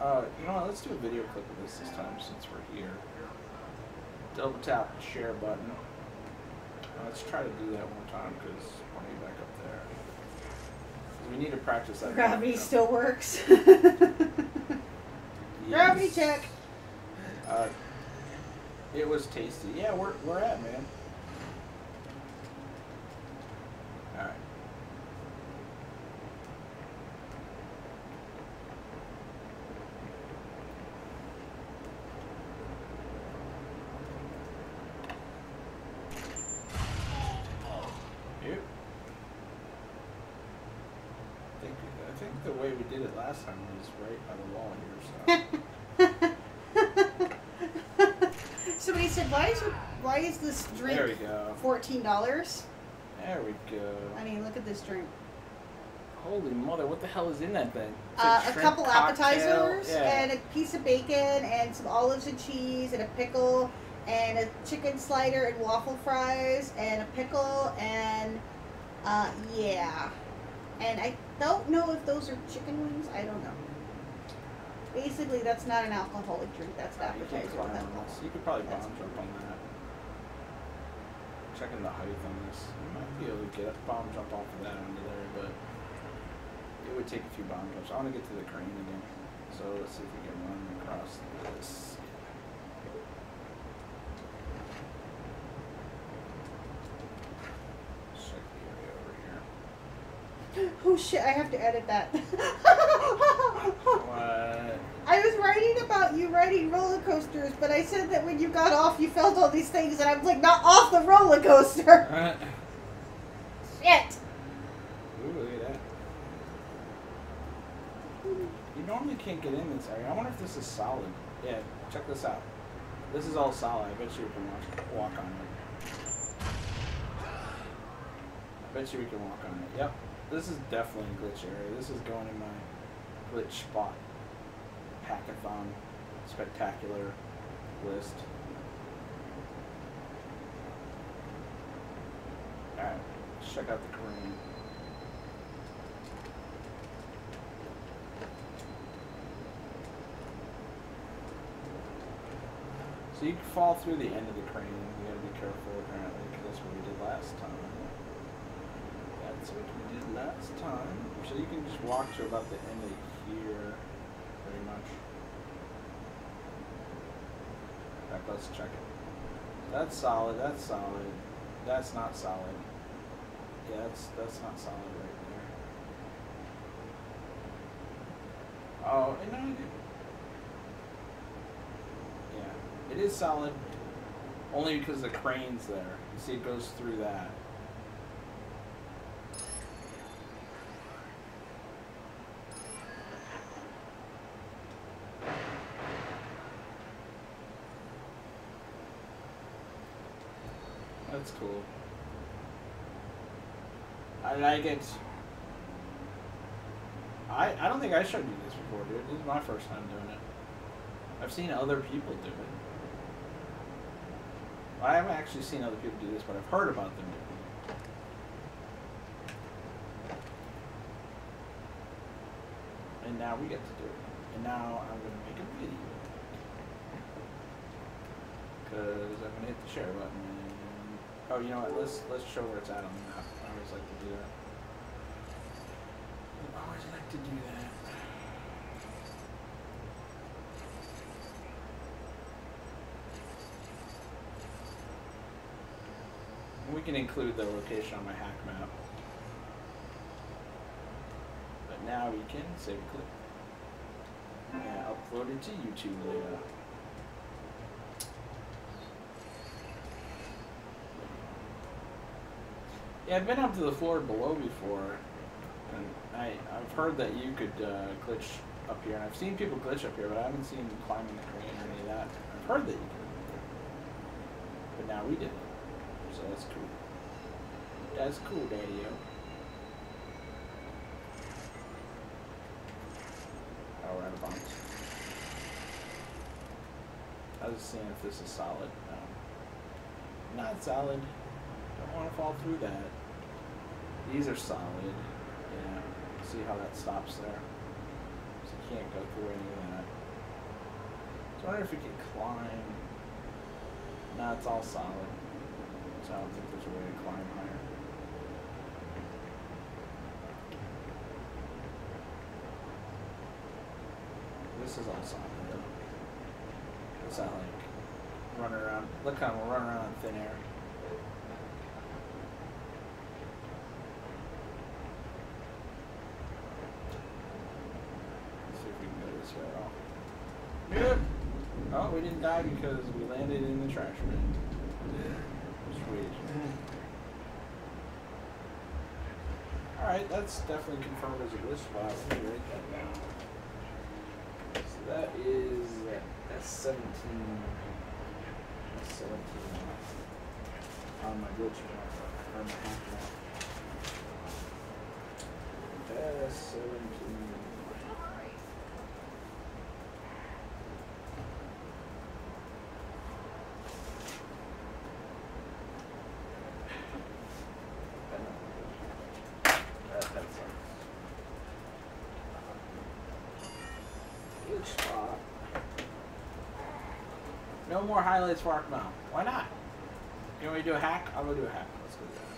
You know what? Let's do a video clip of this time since we're here. Double tap the share button. Let's try to do that one time because we're way back up there. We need to practice that. Gravity still works. Yes. Gravity check. It was tasty. Yeah, we're at, man. All right. Yep. I think the way we did it last time was right by the wall here. So. Somebody said, why is this drink There we go. $14? There we go. I mean, look at this drink. Holy mother, what the hell is in that thing? A couple cocktail. appetizers, Yeah. and a piece of bacon, and some olives and cheese, and a pickle, and a chicken slider, and waffle fries, and a pickle, and yeah. And I don't know if those are chicken wings. I don't know. Basically, that's not an alcoholic drink. That's an appetizer. You could probably bomb jump on that. Checking the height on this. You might be able to get a bomb jump off of that under there, but it would take a few bomb jumps. I want to get to the crane again. So let's see if we can run across this. Check the area over here. Oh shit, I have to edit that. What? I was writing about you riding roller coasters, but I said that when you got off, you felt all these things, and I was like, not off the roller coaster. Shit. Ooh, look at that. You normally can't get in this area. I wonder if this is solid. Yeah, check this out. This is all solid. I bet you we can walk on it. I bet you we can walk on it. Yep. This is definitely a glitch area. This is going in my glitch spot. Hackathon spectacular list. Alright, let's check out the crane. So you can fall through the end of the crane. You gotta be careful apparently, because that's what we did last time. That's what we did last time. So you can just walk to about the end of here. Pretty much. In fact, let's check it. That's solid. That's solid. That's not solid. Yeah, that's not solid right there. Oh, and no, yeah, it is solid. Only because the crane's there. You see, it goes through that. That's cool. I like it. I don't think I showed you this before, dude. This is my first time doing it. I've seen other people do it. Well, I haven't actually seen other people do this, but I've heard about them doing it. And now we get to do it. And now I'm going to make a video. Because I'm going to hit the share button. Oh, you know what? Let's show where it's at on the map. I always like to do that. I always like to do that. We can include the location on my hack map. But now we can save a clip. Yeah, upload it to YouTube later. Yeah, I've been up to the floor below before, and I've heard that you could glitch up here, and I've seen people glitch up here, but I haven't seen them climbing the crane or any of that. I've heard that you could, but now we did it, so that's cool. That's cool, Daddy-o. Oh, we're out of bombs. I was seeing if this is solid. No. Not solid. Don't want to fall through that. These are solid. Yeah. See how that stops there. So you can't go through any of that. I wonder if we could climb. No, it's all solid. So I don't think there's a way to climb higher. This is all solid though. It's not like running around. Look how we're running around in thin air. Let's see if we can go this way at all. Yep. Oh, we didn't die because we landed in the trash bin. Sweet. Alright, that's definitely confirmed as a glitch spot. Let me write that down. So that is S17. S17 on my glitch map, or my hack map. S17. Spot. No more highlights for Arc Mount. Why not? You want me to do a hack? I'll go do a hack. Let's go do that.